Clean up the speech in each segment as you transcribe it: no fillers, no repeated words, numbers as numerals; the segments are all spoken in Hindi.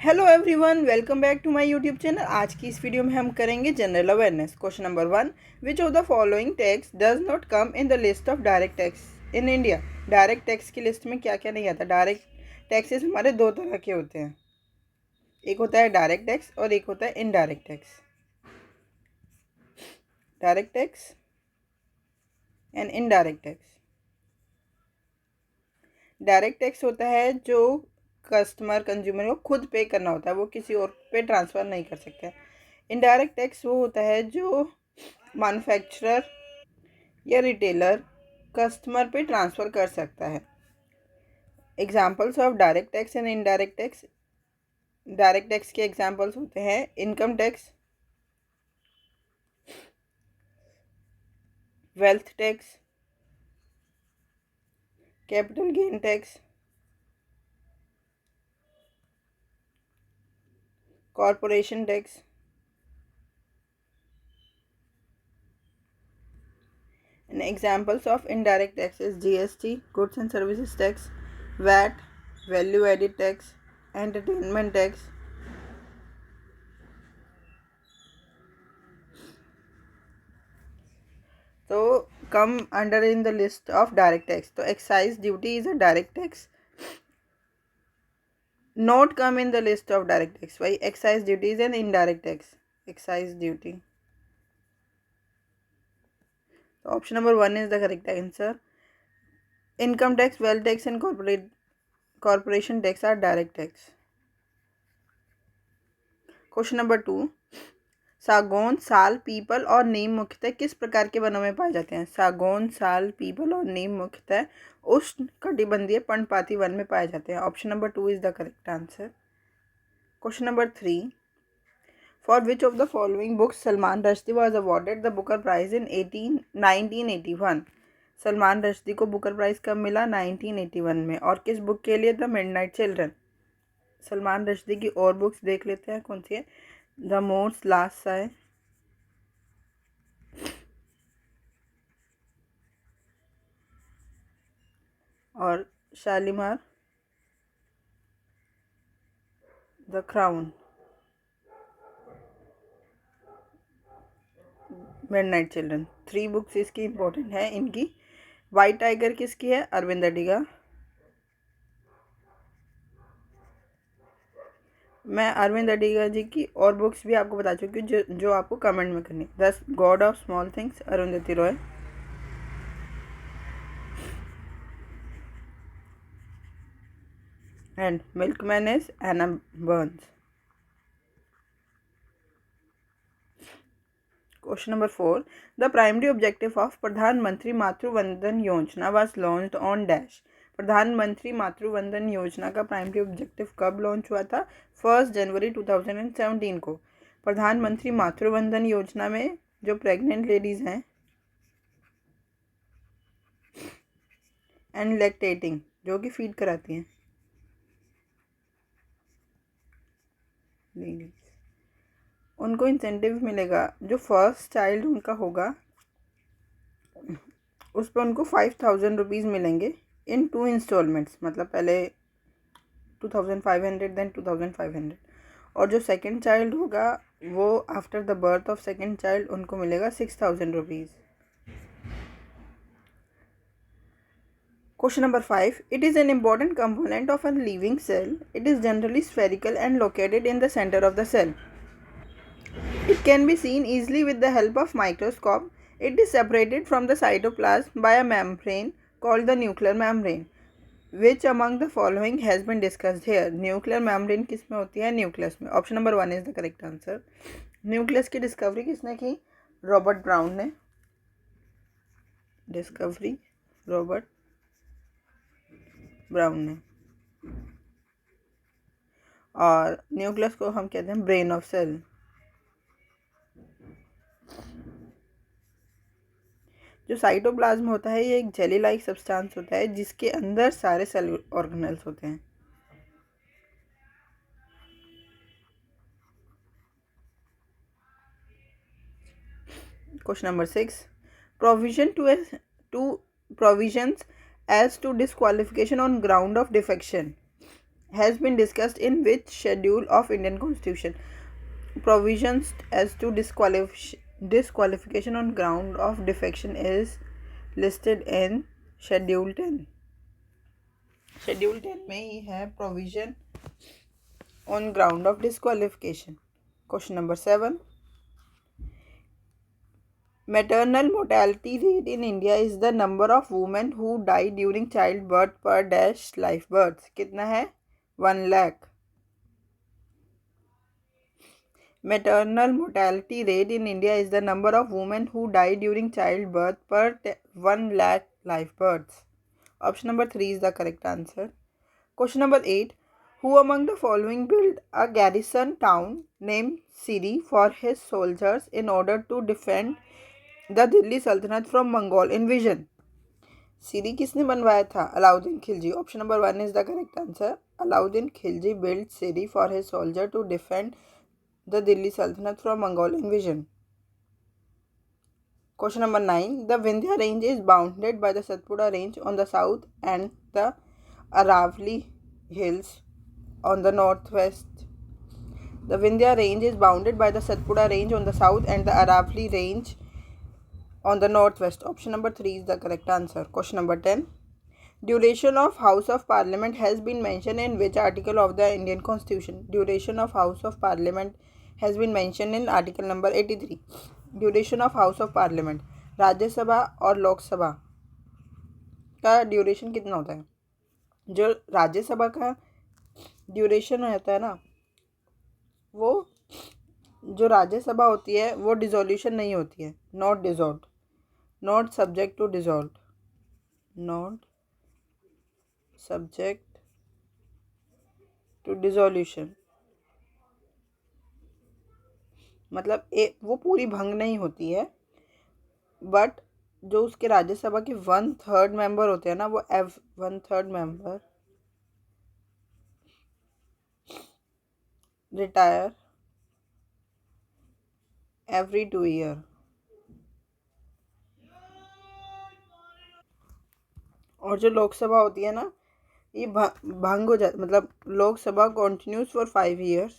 Hello everyone, welcome back to my YouTube channel. आज की इस वीडियो में हम करेंगे general awareness. Question number 1, which of the following tax does not come in the list of direct tax in India. Direct tax की लिस्ट में क्या क्या नहीं आता। डायरेक्ट टैक्सेस हमारे दो तरह के होते हैं, एक होता है डायरेक्ट टैक्स और एक होता है indirect tax. Direct tax and indirect tax. Direct tax होता है जो कंज्यूमर को खुद पे करना होता है, वो किसी और पे ट्रांसफ़र नहीं कर सकते। इनडायरेक्ट टैक्स वो होता है जो मैन्युफैक्चरर या रिटेलर कस्टमर पे ट्रांसफ़र कर सकता है। Examples of direct tax and indirect tax. Direct tax के एग्जाम्पल्स होते हैं income tax, wealth tax, capital gain tax, corporation tax. And examples of indirect tax is GST, goods and services tax, VAT, value added tax, entertainment tax. So come under in the list of direct tax. So excise duty is a direct tax. Not come in the list of direct tax. Why? Excise duty is an indirect tax. Excise duty. So option number 1 is the correct answer. Income tax, wealth tax and corporation tax are direct tax. Question number 2. सागौन, साल, पीपल और नीम मुख्यतः किस प्रकार के वनों में पाए जाते हैं। सागौन, साल, पीपल और नीम मुख्यतः उष्ण कटिबंधीय पर्णपाती वन में पाए जाते हैं। Option number 2 is the correct answer. Question number 3, for which of the following books Salman Rushdie was awarded the Booker prize in 1981। Salman Rushdie को बुकर प्राइज कब मिला? 1981 में। और किस बुक के लिए? The midnight children. Salman Rushdie की और बुक्स देख लेते हैं कौन सी है। द मोर्स लास्ट साय, और Shalimar, the crown, midnight children. 3 books इसकी इंपॉर्टेंट है इनकी। वाइट टाइगर किसकी है? अरविंद अडिगा। मैं अरविंद अडिगा जी की और बुक्स भी आपको बता चुकी हूँ जो आपको कमेंट में करनी। The god of small things, Arundhati Roy. And milkman is Anna Burns. Question number 4. The primary objective of प्रधानमंत्री मातृ वंदन योजना was launched on dash. प्रधानमंत्री मातृ वंदन योजना का प्राइमरी ऑब्जेक्टिव कब लॉन्च हुआ था? 1 जनवरी 2017 को। प्रधानमंत्री मातृ वंदन योजना में जो प्रेग्नेंट लेडीज हैं एंड लैक्टेटिंग, जो कि फीड कराती हैं लेडीज, उनको इंसेंटिव मिलेगा। जो फर्स्ट चाइल्ड उनका होगा उस पर उनको 5,000 रुपीज़ मिलेंगे इन 2 इंस्टॉलमेंट्स। मतलब पहले 2,500 देन 2,500। और जो सेकंड चाइल्ड होगा वो after the birth of second child उनको मिलेगा 6,000 rupees. Question number 5. It is an important component of a living cell. It is generally spherical and located in the center of the cell. It can be seen easily with the help of microscope. It is separated from the cytoplasm by a membrane called the nuclear membrane. Which among the following has been discussed here? Nuclear membrane किस में होती है? न्यूक्लियस में। Option number 1 is the correct answer. Nucleus की डिस्कवरी किसने की? रॉबर्ट ब्राउन ने। डिस्कवरी रॉबर्ट ब्राउन ने। और न्यूक्लियस को हम कहते हैं ब्रेन ऑफ सेल। जो साइटोप्लाज्म होता है ये एक जेली लाइक सब्सटेंस होता है जिसके अंदर सारे सेल ऑर्गेनेल्स होते हैं। Question number 6. Provision to provisions as to disqualification on ground of defection has been discussed in which schedule of Indian Constitution? Provisions as to disqualification on ground of defection is listed in Schedule 10. Schedule 10 में ही है provision on ground of disqualification. Question number 7. Maternal mortality rate in India is the number of women who die during childbirth per dash live births. कितना है? 1 lakh. Maternal mortality rate in India is the number of women who die during childbirth per 1 lakh live births. Option number 3 is the correct answer. Question number 8. Who among the following built a garrison town named Siri for his soldiers in order to defend the Delhi Sultanate from Mongol invasion? सीरी किसने बनवाया था? Alauddin Khilji. Option number 1 is the correct answer. Alauddin Khilji built Siri for his soldier to defend the Delhi Sultanate from Mongol invasion. Question number 9. The Vindhya range is bounded by the Satpura range on the south and the Aravalli hills on the northwest. The Vindhya range is bounded by the Satpura range on the south and the Aravalli range on the northwest. Option number 3 is the correct answer. Question number 10. Duration of House of Parliament has been mentioned in which article of the Indian Constitution? Duration of House of Parliament has been mentioned in article number 83. Duration of house of parliament, Rajya Sabha और लोकसभा का ड्यूरेशन कितना होता है? जो राज्यसभा का ड्यूरेशन होता है ना, वो जो राज्यसभा होती है वो डिसोल्यूशन नहीं होती है. Not dissolve, not subject to dissolve, not subject to dissolution. मतलब वो पूरी भंग नहीं होती है, बट जो उसके राज्यसभा के 1/3 मेंबर होते हैं ना, वो 1/3 मेंबर रिटायर एवरी 2 ईयर. और जो लोकसभा होती है ना, ये भंग हो जाती, मतलब Lok Sabha continuous for 5 years.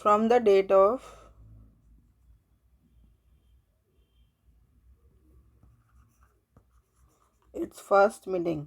From the date of its first meeting.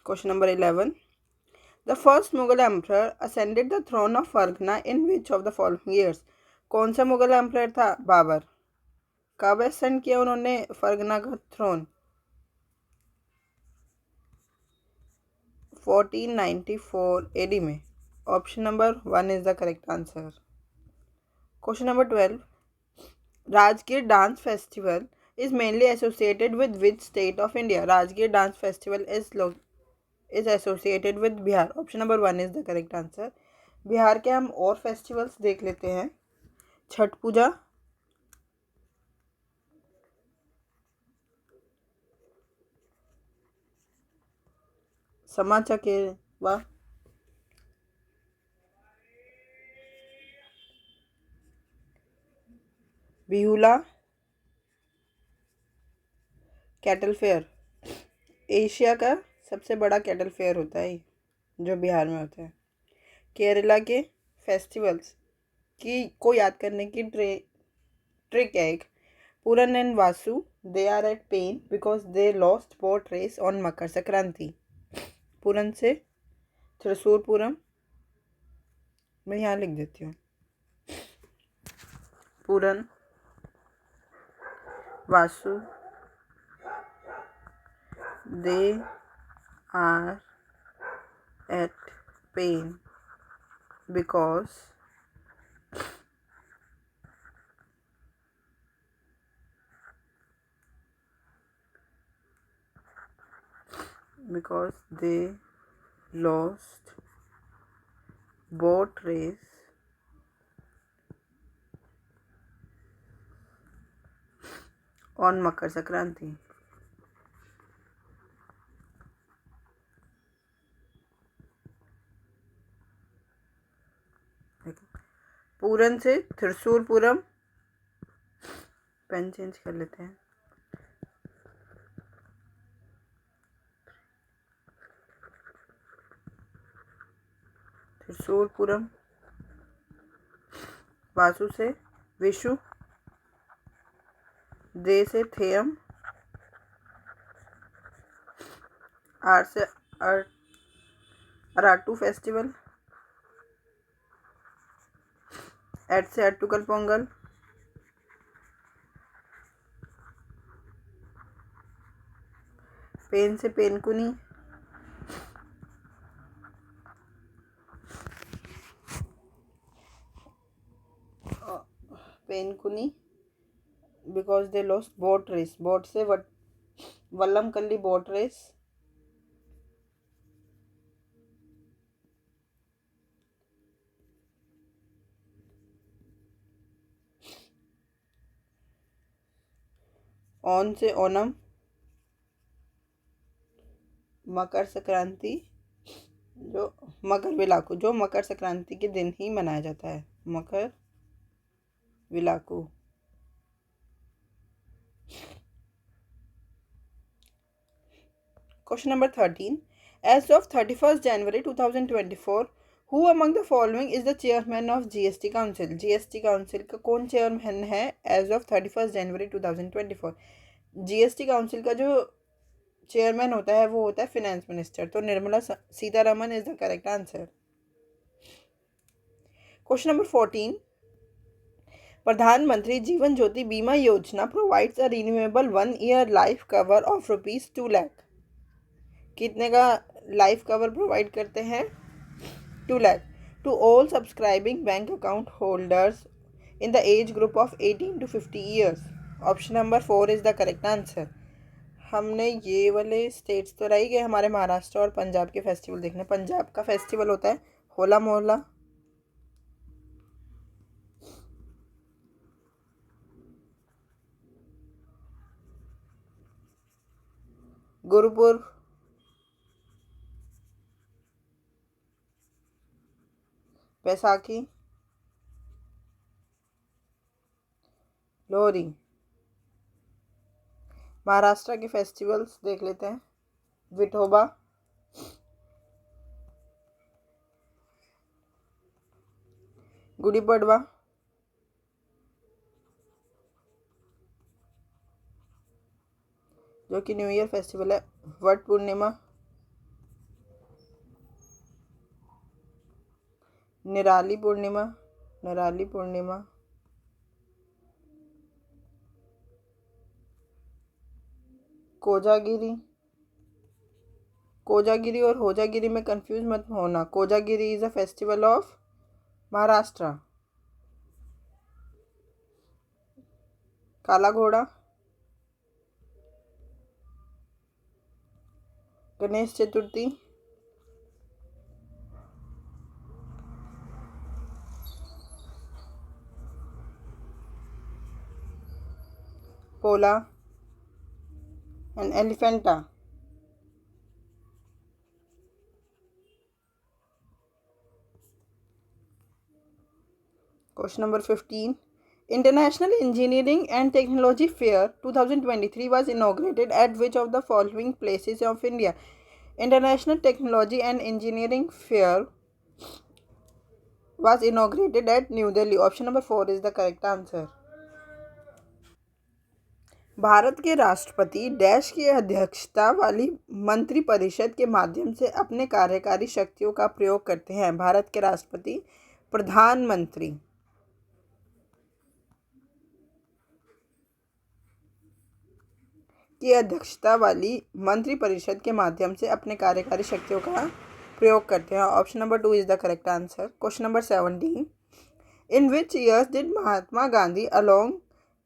Question number 11. The first Mughal emperor ascended the throne of Fargana in which of the following years? कौन सा मुगल एम्परर था? बाबर. कब असेंड किया उन्होंने फरगना का थ्रोन? 1494 AD में. Option number 1 is the correct answer. Question number 12. Rajgir dance festival is mainly associated with which state of India? Rajgir dance festival is associated with Bihar. Option number 1 is the correct answer. Bihar के हम और फेस्टिवल्स देख लेते हैं. Chhath Puja, Sama Chakeva, Bihula, cattle fair. Asia का सबसे बड़ा कैटल फेयर होता है जो बिहार में होता है. केरला के फेस्टिवल्स को याद करने की ट्रिक है एक. Pooran and Vasu, they are at pain because they lost boat race on Makar Sankranti. Pooran से त्रिशूरपुरम, मैं यहाँ लिख देती हूँ. पूरन, Vasu, they are at pain because they lost boat race on Makar Sankranti. पूरन से त्रिशूरपुरम। पेन चेंज कर लेते हैं। त्रिशूरपुरम। वासु से विशु। दे से थेयम। आर से अराटू फेस्टिवल। एट से अट्टुकल पोंगल। पेन से Painkuni. Painkuni because they lost boat race. Boat से वल्लम कल्ली बोट रेस। ऑन से ओनम। मकर संक्रांति जो मकर विलाकू जो मकर संक्रांति के दिन ही मनाया जाता है। Makara Vilakku. Question number 13। As of 31 January 2024 who among the following is the chairman of GST council. GST council का कौन चेयरमैन है as of 31 January 2024। GST council का जो चेयरमैन होता है वो होता है फिनेंस मिनिस्टर। तो Nirmala Sitharaman is the correct answer. Question number 14। Pradhan Mantri Jeevan Jyoti Bima Yojana provides a renewable 1 year life cover of ₹2 lakh. कितने का लाइफ कवर प्रोवाइड करते हैं? 2 lakh to all subscribing bank account holders in the age group of 18 to 50 years. Option number 4 is the correct answer. हमने ये वाले स्टेट्स तो रह गए हमारे महाराष्ट्र और पंजाब के फेस्टिवल देखने। पंजाब का फेस्टिवल होता है होला मोहल्ला। गुरुपुर। बैसाखी। लोहरी। महाराष्ट्र के फेस्टिवल्स देख लेते हैं। विठोबा। गुड़ी पड़वा। जो कि न्यू ईयर फेस्टिवल है। वट पूर्णिमा। निराली पूर्णिमा। निराली पूर्णिमा। कोजागिरी। कोजागिरी और होजागिरी में कंफ्यूज मत होना। Kojagiri is a festival of Maharashtra. Kala Ghoda. Ganesh Chaturthi. Pola and Elephanta. Question number 15। International Engineering and Technology Fair 2023 was inaugurated at which of the following places of India? International Technology and Engineering Fair was inaugurated at New Delhi. Option number 4 is the correct answer. Bharat के राष्ट्रपति डैश की अध्यक्षता वाली मंत्रिपरिषद के माध्यम से अपने कार्यकारी शक्तियों का प्रयोग करते हैं। भारत के राष्ट्रपति प्रधानमंत्री की अध्यक्षता वाली मंत्रिपरिषद के माध्यम से अपने कार्यकारी शक्तियों का प्रयोग करते हैं। Option number 2 is the correct answer. Question number 17। In which years did Mahatma Gandhi along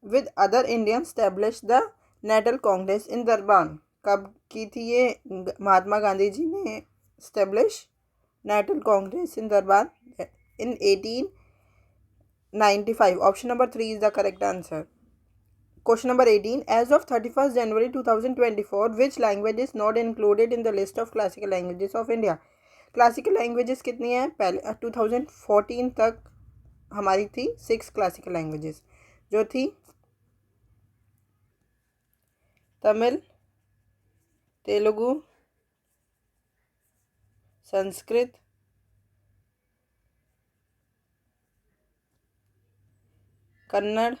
with other Indian establish the national congress in Durban. कब की थी ये महात्मा गांधी जी ने establish national congress in Durban? In 1895। Option number 3 is the correct answer. Question number 18. As of 31st January 2024, which language is not included in the list of classical languages of India? Classical languages कितनी हैं? पहले 2014 तक हमारी थी 6 क्लासिकल लैंग्वेजेस, जो थी तमिल, तेलुगु, संस्कृत, कन्नड़,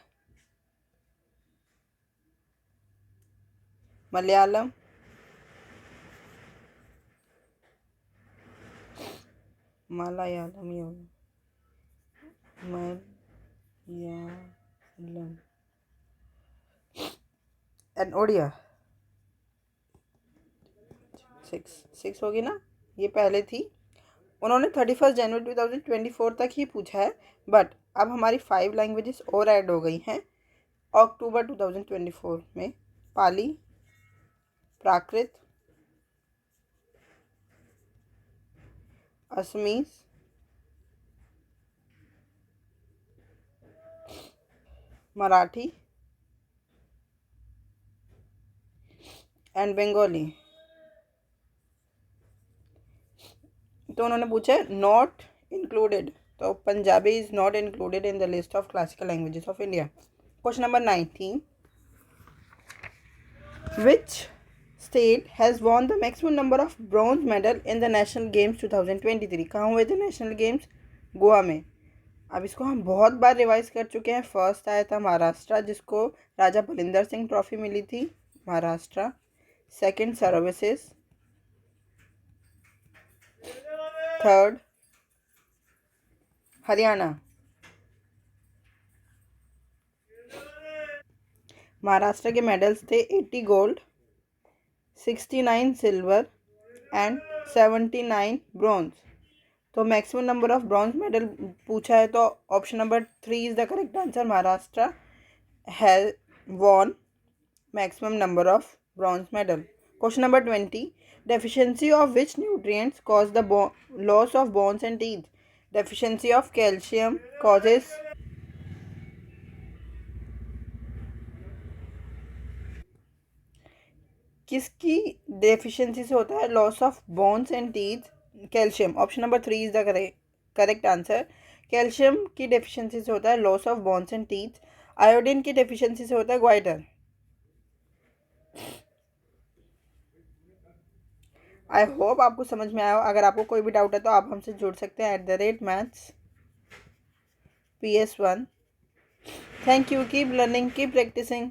मलयालम, मलयालम मलयालम एंड ओडिया। 6 होगी ना, ये पहले थी। उन्होंने 31 जनवरी 2024 तक ही पूछा है, बट अब हमारी 5 लैंग्वेजेस और ऐड हो गई हैं अक्टूबर 2024 में। पाली, प्राकृत, असमीज, मराठी एंड बंगाली। तो उन्होंने पूछा है नॉट इंक्लूडेड, तो Punjabi is not included in the list of classical languages of India. Question number 19, which state has won the maximum number of bronze medal in the national games 2023? कहाँ हुए थे नेशनल गेम्स? गोवा में। अब इसको हम बहुत बार रिवाइज कर चुके हैं। फर्स्ट आया था महाराष्ट्र, जिसको राजा बलिंदर सिंह ट्रॉफी मिली थी, Maharashtra. Second services, third Haryana. Maharashtra के मेडल्स थे 80 गोल्ड, 69 सिल्वर एंड 79 ब्रॉन्ज। तो maximum number of bronze medal पूछा है, तो option number 3 is the correct answer. Maharashtra has won maximum number of bronze medal. Question number 20. Deficiency of which nutrients cause the loss of bones and teeth? Deficiency of calcium causes किसकी डेफिशिएंसी से होता है loss of bones and teeth? Calcium. Option number 3 is the correct answer. Calcium की डेफिशिएंसी से होता है loss of bones and teeth. Iodine की डेफिशिएंसी से होता है ग्वाइटर। आई होप आपको समझ में आया हो। अगर आपको कोई भी डाउट है तो आप हमसे जुड़ सकते हैं @mathsps1। Thank you, keep learning, keep practising.